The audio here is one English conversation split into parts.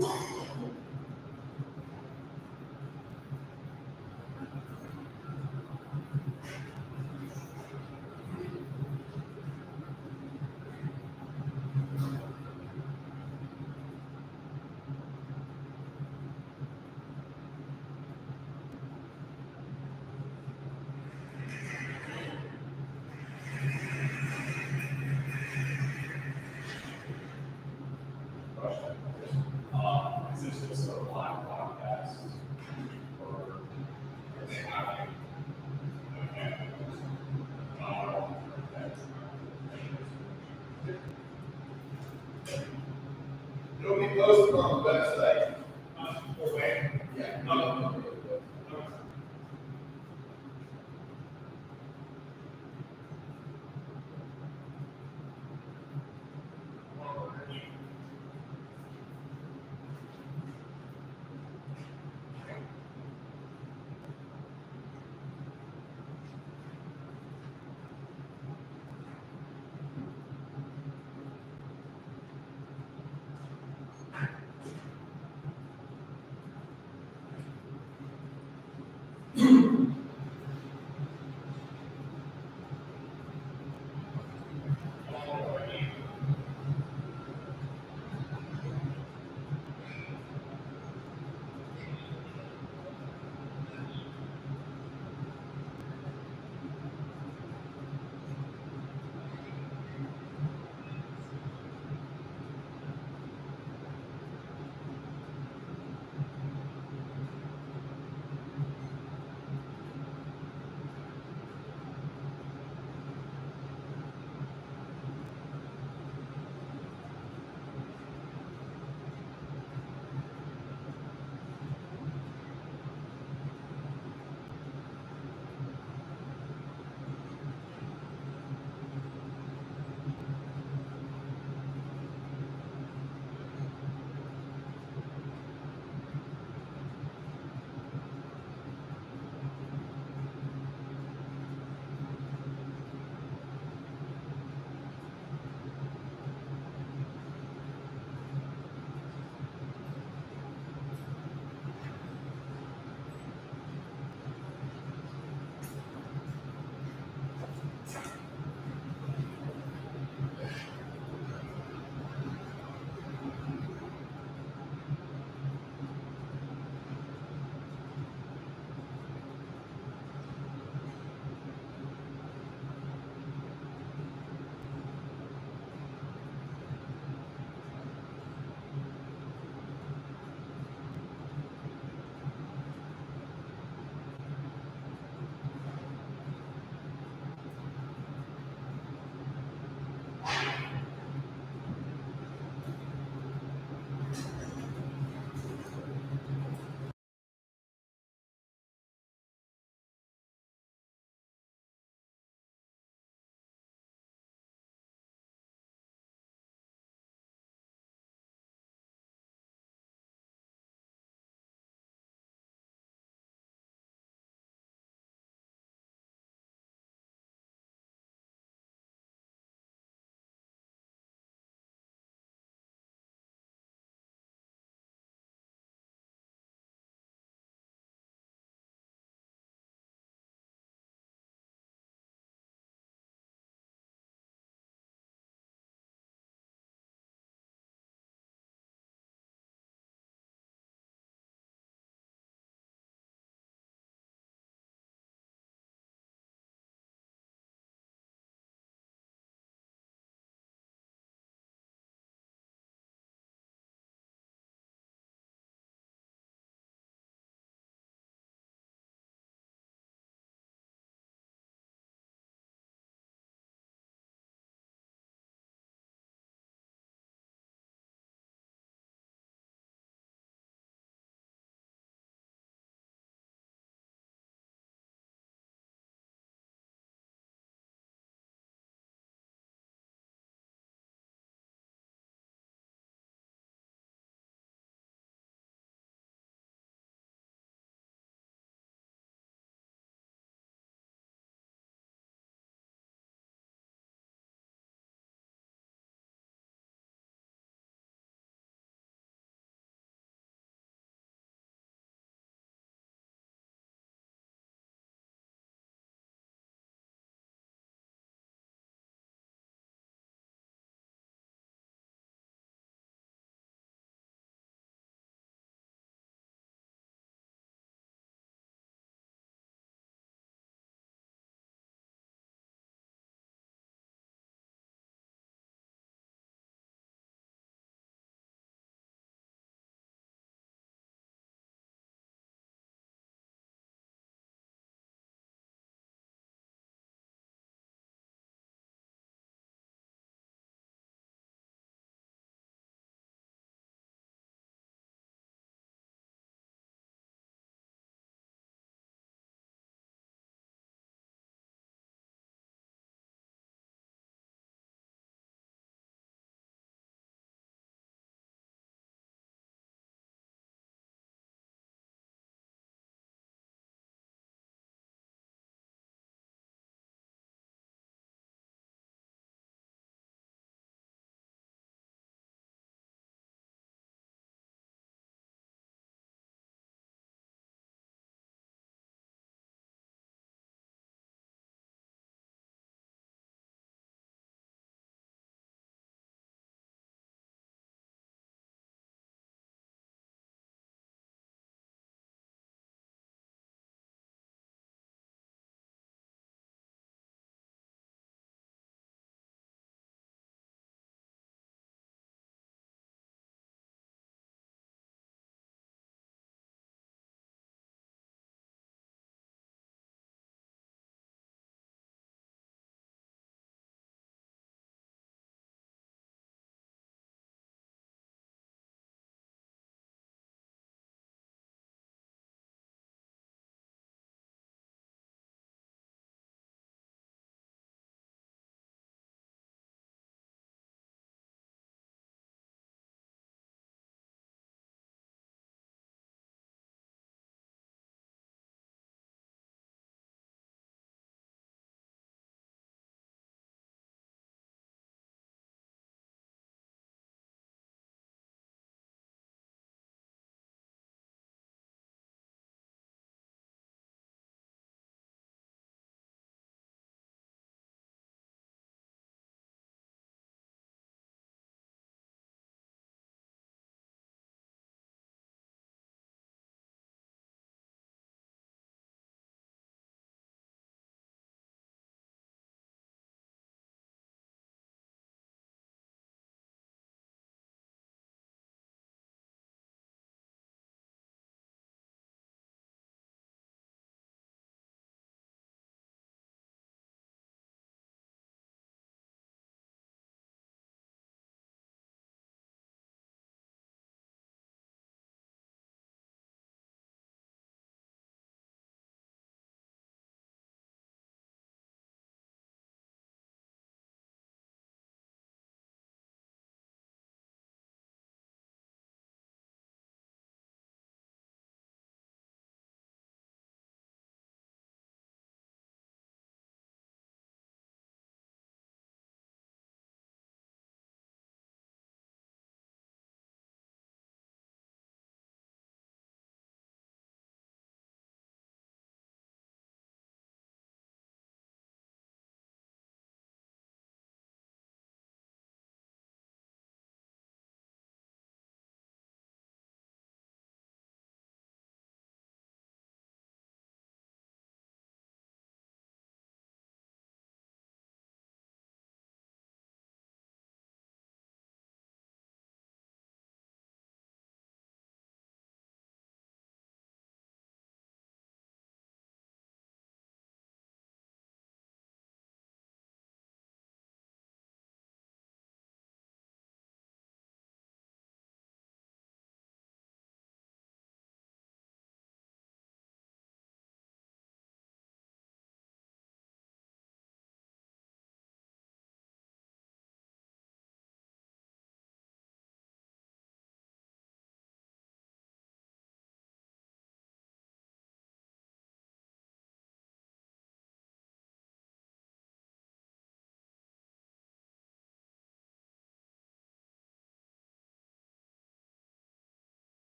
Is this just a live podcast? Or it'll be posted on the website. Okay. Yeah.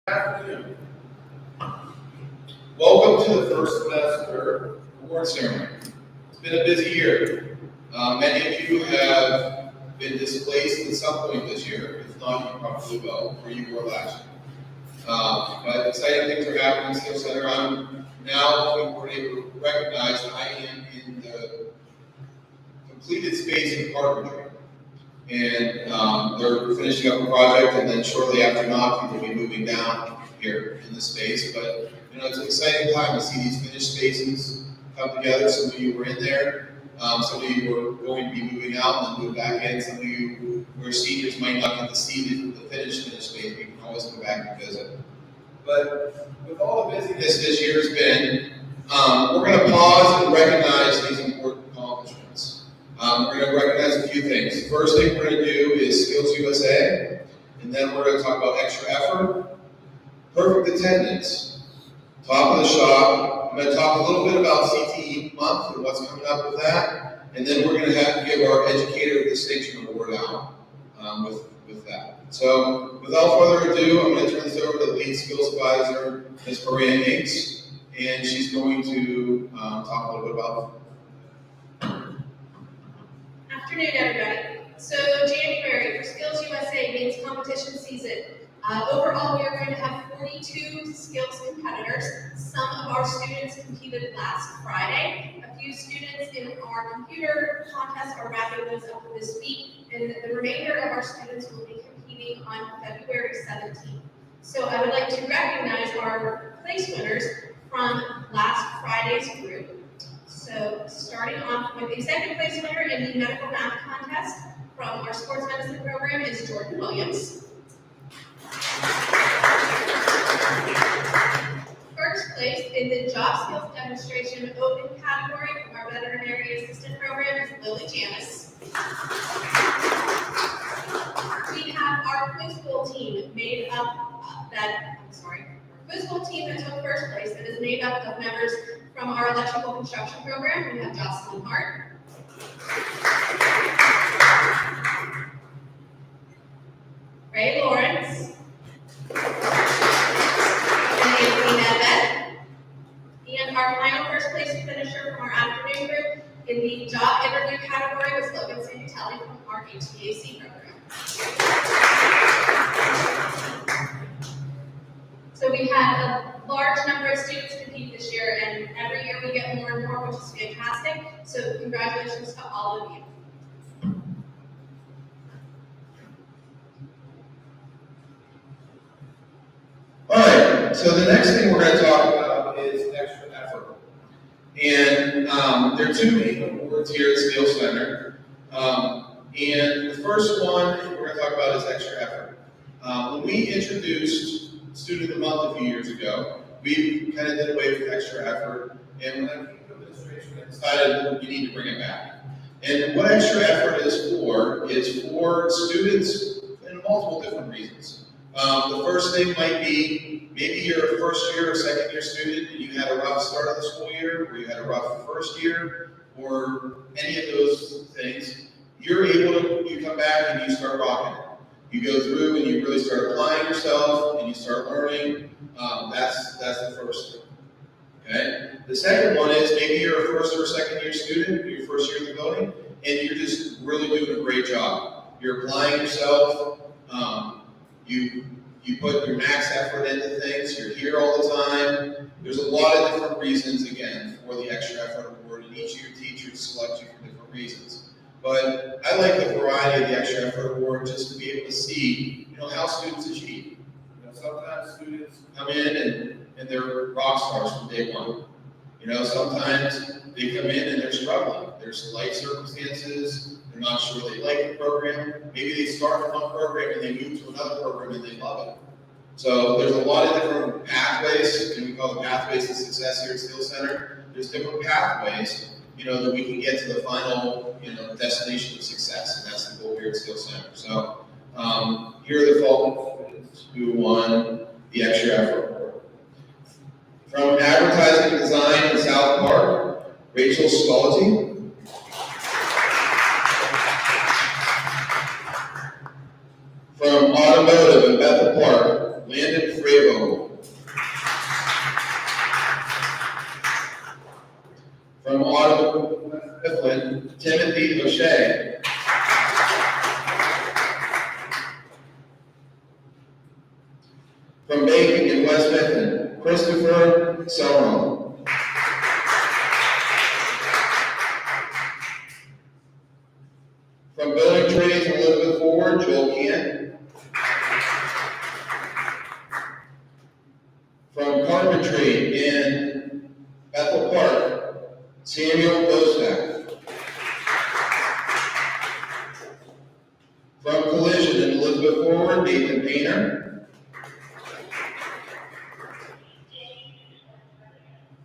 Afternoon. Welcome to the first semester award ceremony. It's been a busy year. Many of you have been displaced at some point this year. If not, you probably will, or you were last year. But exciting things are happening in Skills Center. I'm now able to recognize that I am in the completed space in carpentry. And they're finishing up a project, and then shortly after not, we'll be moving down here in the space. But it's an exciting time to see these finished spaces come together. Some of you were in there, some of you were going to be moving out and then move back in. Some of you who are seniors might not get to see the finished space. We can always go back and visit. But with all the busyness this year has been, we're going to pause and recognize these important accomplishments. We're going to recognize a few things. The first thing we're going to do is Skills USA, and then we're going to talk about extra effort, perfect attendance, top of the shop. I'm going to talk a little bit about CTE month and what's coming up with that, and then we're going to give our Educator of Distinction Award out with that. So without further ado, I'm going to turn this over to the lead skills advisor, Ms. Maria Yates, and she's going to talk a little bit about. Afternoon, everybody. So January for Skills USA means competition season. Overall, we are going to have 42 skills competitors. Some of our students competed last Friday. A few students in our computer contest are wrapping those up this week, and the remainder of our students will be competing on February 17th. So I would like to recognize our place winners from last Friday's group. So starting off with the executive place winner in the medical math contest from our sports medicine program is Jordan Williams. First place in the job skills demonstration open category from our veterinary assistant program is Lily Janis. We have our quiz bowl team made up quiz bowl team that took first place that is made up of members from our electrical construction program. We have Jocelyn Hart. Ray Lawrence. And Anthony Nedved. And our final first place finisher from our afternoon group in the job interview category was Logan Santelli from our HVAC program. So we had a large number of students compete this year, and every year we get more and more, which is fantastic. So congratulations to all of you. All right, so the next thing we're going to talk about is extra effort. And there are two main awards here at Skills Center. And the first one we're going to talk about is extra effort. When we introduced Student of the Month a few years ago, we kind of did away with extra effort, and when I came to administration, I decided we need to bring it back. And what extra effort is for students in multiple different reasons. The first thing might be maybe you're a first year or second year student and you had a rough start of the school year, or you had a rough first year, or any of those things. You come back and you start rocking it. You go through and you really start applying yourself and you start learning. That's the first thing. Okay? The second one is maybe you're a first or second year student, your first year in the building, and you're just really doing a great job. You're applying yourself. You put your max effort into things. You're here all the time. There's a lot of different reasons, again, for the extra effort award, and each of your teachers select you for different reasons. But I like the variety of the extra effort award just to be able to see, how students achieve. Sometimes students come in and they're rock stars from day one. Sometimes they come in and they're struggling. There's life circumstances. They're not sure they like the program. Maybe they start in one program and they move to another program and they love it. So there's a lot of different pathways, and we call them pathways to success here at Skills Center. There's different pathways, that we can get to the final, destination of success, and that's the goal here at Skills Center. So here are the following students who won the extra effort award. From Advertising and Design in South Park, Rachel Scolati. From Automotive in Bethel Park, Landon Fravo. Mifflin, Timothy O'Shea. From Bacon in West Mifflin, Christopher Selron. From Building Trades in Elizabeth Forward, Joel Kent. From Carpentry in Bethel Park, Samuel Bosak. From Collision in Elizabeth Forward, Nathan Painter.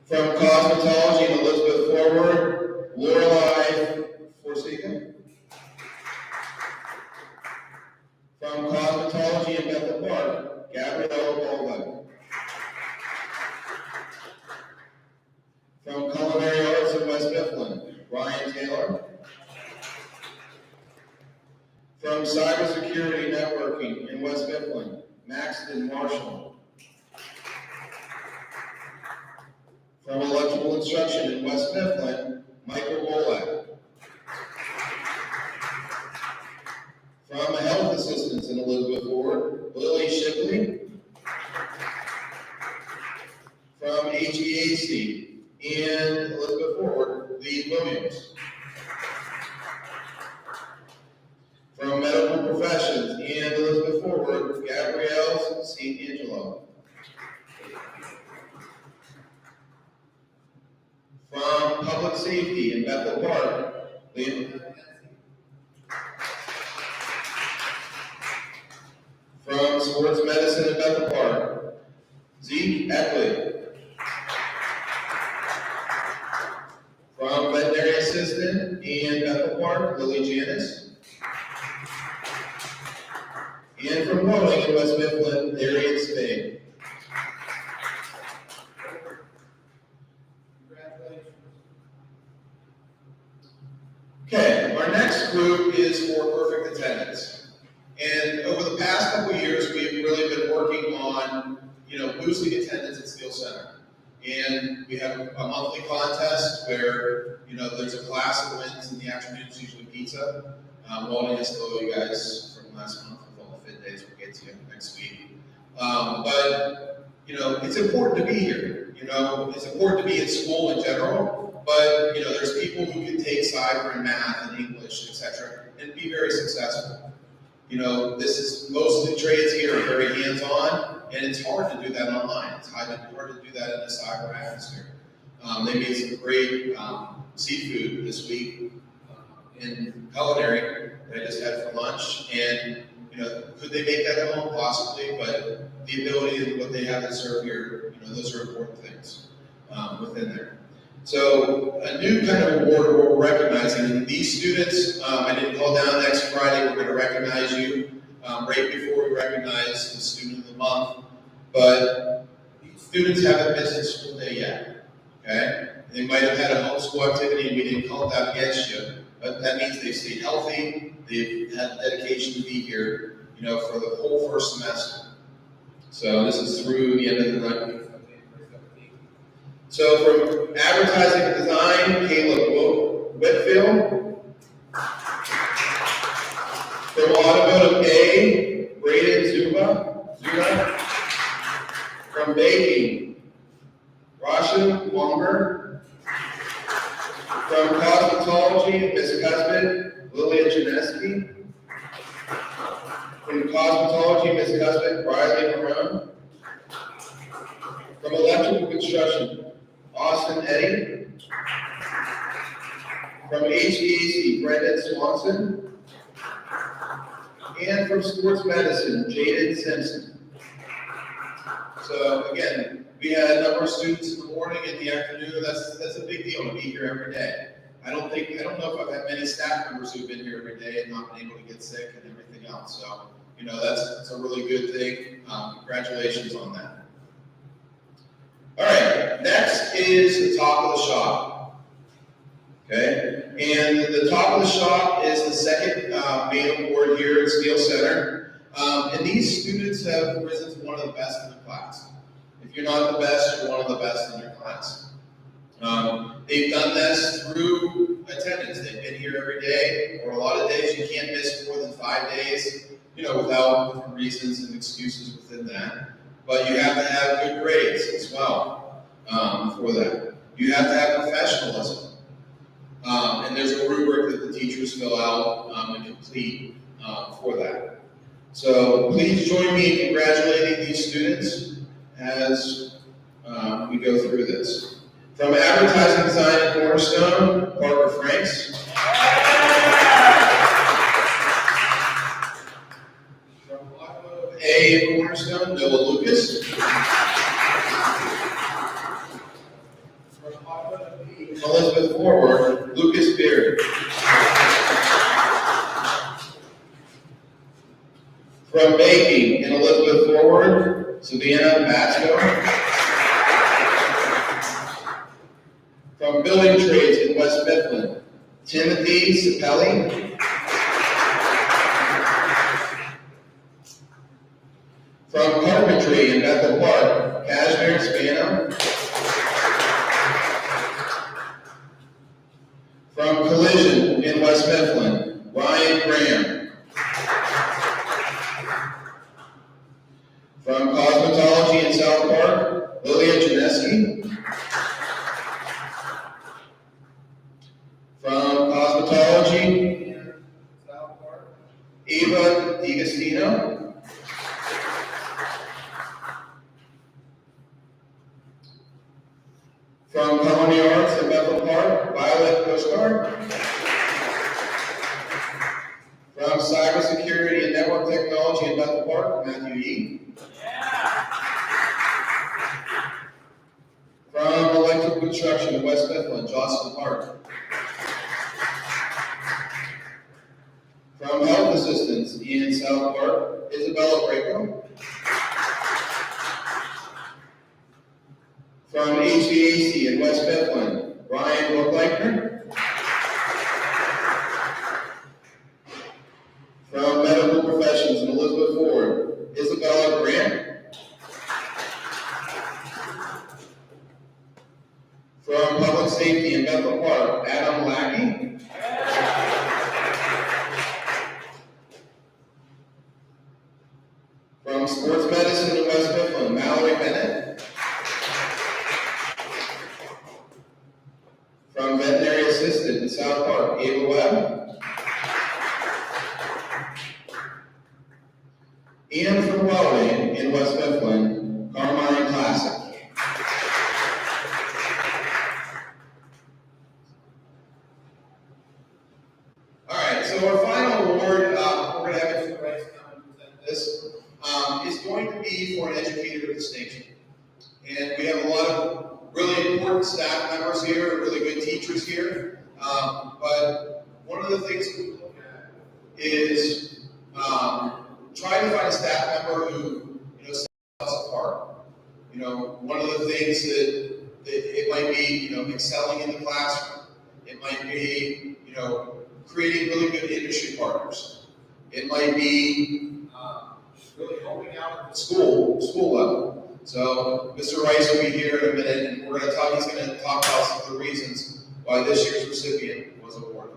From Cosmetology in Elizabeth Forward, Lorelei Forsaken. From Cosmetology in Bethel Park, Gabrielle Baldwin. From Culinary Arts in West Mifflin, Brian Taylor. From Cybersecurity Networking in West Mifflin, Maxton Marshall. From Electrical Instruction in West Mifflin, Michael Bolak. From Health Assistance in Elizabeth Forward, Lily Shipley. From HVAC in Elizabeth Forward, Lee Williams. From Medical Professions in Elizabeth Forward, Gabrielle St. Angelo. From Public Safety in Bethel Park, Liam. From Sports Medicine in Bethel Park, Zeke Eckley. From Veterinary Assistant in Bethel Park, Lily Janis. And from Rowing in West Mifflin, Darian Spade. Okay, our next group is for perfect attendance. And over the past couple of years, we've really been working on, boosting attendance at Skills Center. And we have a monthly contest where, there's a class that wins in the afternoon. It's usually pizza. Wally has told you guys from last month with all the fit days. We'll get to you next week. But it's important to be here. It's important to be in school in general. But there's people who can take cyber and math and English, etc., and be very successful. This is mostly trades here are very hands-on, and it's hard to do that online. It's hard to do that in a cyber atmosphere. They made some great seafood this week in culinary that I just had for lunch, and could they make that at home? Possibly, but the ability and what they have to serve here, those are important things within there. So a new kind of award we're recognizing these students. I didn't call down next Friday. We're going to recognize you right before we recognize the student of the month. But these students haven't missed a school day yet. Okay, they might have had a homeschool activity and we didn't call that against you, but that means they've stayed healthy. They've had the dedication to be here, for the whole first semester. So this is through the end of the night. So from Advertising and Design, Caleb Whitfield. From Automotive A, Braden Zuba. From Baking, Rasha Longer. From Cosmetology, Miss Cusbit, Lilia Janeski. From Cosmetology, Miss Cusbit, Riley Marone. From Electrical Construction, Austin Eddy. From HVAC, Brendan Swanson. And from Sports Medicine, Jaden Simpson. So again, we had a number of students in the morning and the afternoon. That's a big deal to be here every day. I don't know if I've had many staff members who've been here every day and not been able to get sick and everything else. So, that's a really good thing. Congratulations on that. All right, next is the top of the shop. Okay, and the top of the shop is the second main award here at Skills Center. And these students have risen to one of the best in the class. If you're not the best, you're one of the best in your class. They've done this through attendance. They've been here every day, or a lot of days. You can't miss more than 5 days, without different reasons and excuses within that. But you have to have good grades as well for that. You have to have professionalism. And there's a rubric that the teachers fill out and complete for that. So please join me in congratulating these students as we go through this. From Advertising Design at Cornerstone, Parker Franks. From Automotive A at Cornerstone, Noah Lucas. From Automotive B, Elizabeth Forward, Lucas Beard. From Baking in Elizabeth Forward, Savannah Basco. From Building Trades in West Mifflin, Timothy Sapelli. From Carpentry in Bethel Park, Cashmere Spano. From Collision in West Mifflin, Ryan Graham. From Cosmetology in South Park, Lilia Janeski. From Cosmetology in South Park, Eva DiGastino. From Culinary Arts in Bethel Park, Violet Coastguard. From Cybersecurity and Network Technology in Bethel Park, Matthew Yee. From Electrical Construction in West Mifflin, Jocelyn Park. From Health Assistance in South Park, Isabella Braco. From HVAC in West Mifflin, Ryan Bookleichner. From Medical Professions in Elizabeth Ford, Isabella Grant. From Public Safety in Bethel Park, Adam Lackey. From Sports Medicine in West Mifflin, Mallory Bennett. From Veterinary Assistant in South Park, Ava Webb. And from Welding in West Mifflin, Carmine Classic. All right, so our final award, we're going to have Mr. Rice come and present this, is going to be for an educator of distinction. And we have a lot of really important staff members here, really good teachers here. But one of the things we look at is trying to find a staff member who sets us apart. One of the things that it might be, excelling in the classroom. It might be, creating really good industry partners. It might be really helping out at the school level. So Mr. Rice will be here in a minute, and he's going to talk about some of the reasons why this year's recipient was awarded.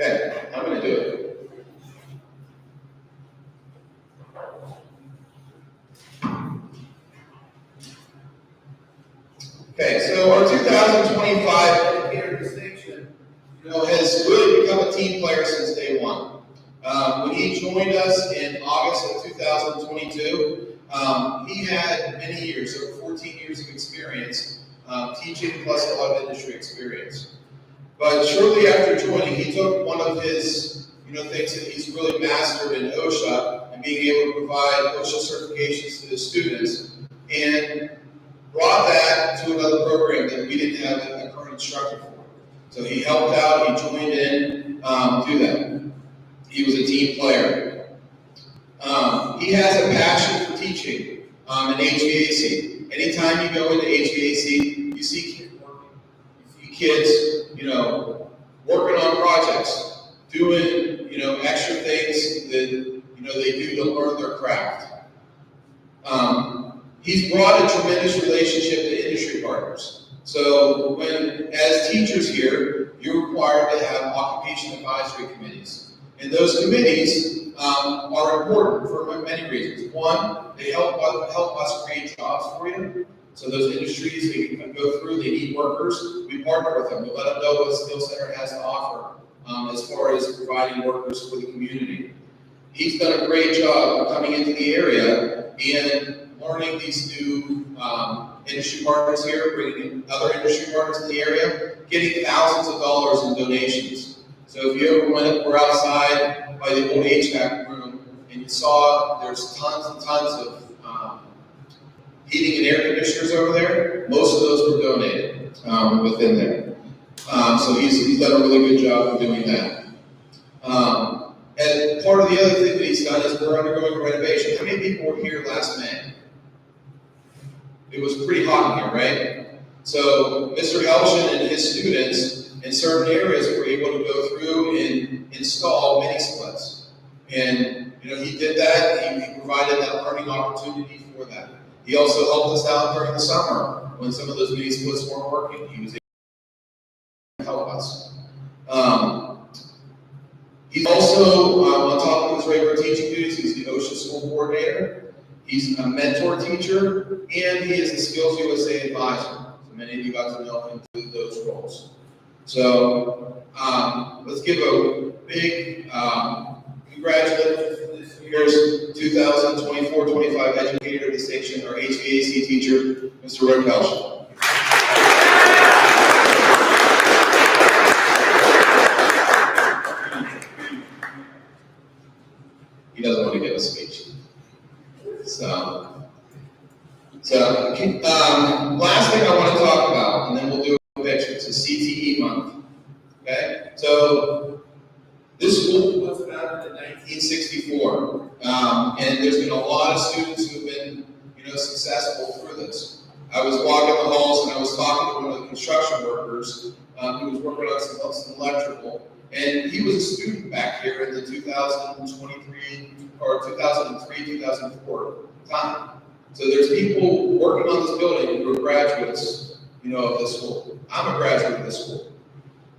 Okay, I'm going to do it. Okay, so our 2025 educator distinction, has really become a team player since day one. When he joined us in August of 2022, he had many years, over 14 years of experience teaching, plus a lot of industry experience. But shortly after joining, he took one of his, things that he's really mastered in OSHA and being able to provide OSHA certifications to his students, and brought that to another program that we didn't have a current instructor for. So he helped out, he joined in to that. He was a team player. He has a passion for teaching in HVAC. Anytime you go into HVAC, you see kids working. You see kids, working on projects, doing, extra things that, they do to learn their craft. He's brought a tremendous relationship to industry partners. So as teachers here, you're required to have occupation advisory committees. And those committees are important for many reasons. One, they help us create jobs for you. So those industries, they can go through, they need workers. We partner with them. We let them know what Skill Center has to offer as far as providing workers for the community. He's done a great job of coming into the area and learning these new industry partners here, bringing in other industry partners in the area, getting thousands of dollars in donations. So if you ever were outside by the old HVAC room and you saw there's tons and tons of heating and air conditioners over there, most of those were donated within there. So he's done a really good job of doing that. And part of the other thing that he's done is we're undergoing a renovation. How many people were here last May? It was pretty hot in here, right? So Mr. Helshin and his students in certain areas were able to go through and install mini splits. And he did that, he provided that learning opportunity for that. He also helped us out during the summer when some of those mini splits weren't working. He was able to help us. He's also, on top of his regular teaching duties, he's the OSHA school coordinator. He's a mentor teacher, and he is the Skills USA advisor. So many of you got to know him through those roles. So let's give a big congratulations to this year's 2024-25 Educator of Distinction, our HVAC teacher, Mr. Rick Helshin. He doesn't want to give a speech. So last thing I want to talk about, and then we'll do a picture. It's a CTE month. Okay? So this school was founded in 1964, and there's been a lot of students who have been, successful through this. I was walking the halls and I was talking to one of the construction workers who was working on some electrical. And he was a student back here in the 2023 or 2003, 2004 time. So there's people working on this building who are graduates, of this school. I'm a graduate of this school.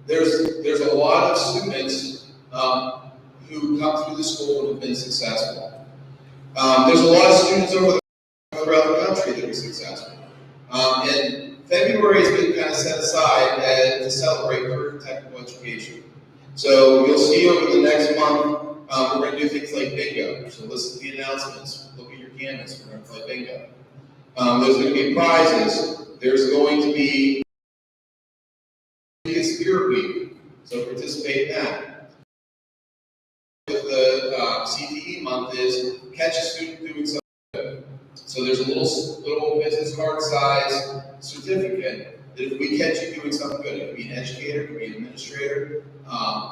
There's a lot of students who come through the school and have been successful. There's a lot of students throughout the country that are successful. And February has been kind of set aside to celebrate career and technical education. So you'll see over the next month, we're going to do things like bingo. So listen to the announcements, look at your canvas, we're going to play bingo. There's going to be prizes. There's going to be Spirit Week, so participate in that. With the CTE month is catch a student doing something good. So there's a little business card size certificate that if we catch you doing something good, it could be an educator, it could be an administrator,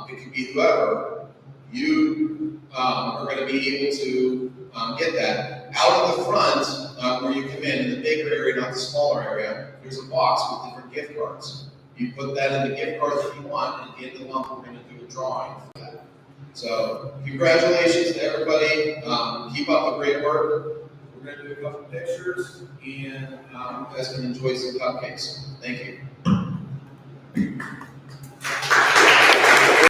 it could be whoever, you are going to be able to get that. Out of the front, where you come in the bigger area, not the smaller area, there's a box with different gift cards. You put that in the gift card that you want, and at the end of the month, we're going to do a drawing for that. So, congratulations to everybody. Keep up the great work. We're going to do a couple pictures, and you guys can enjoy some cupcakes. Thank you.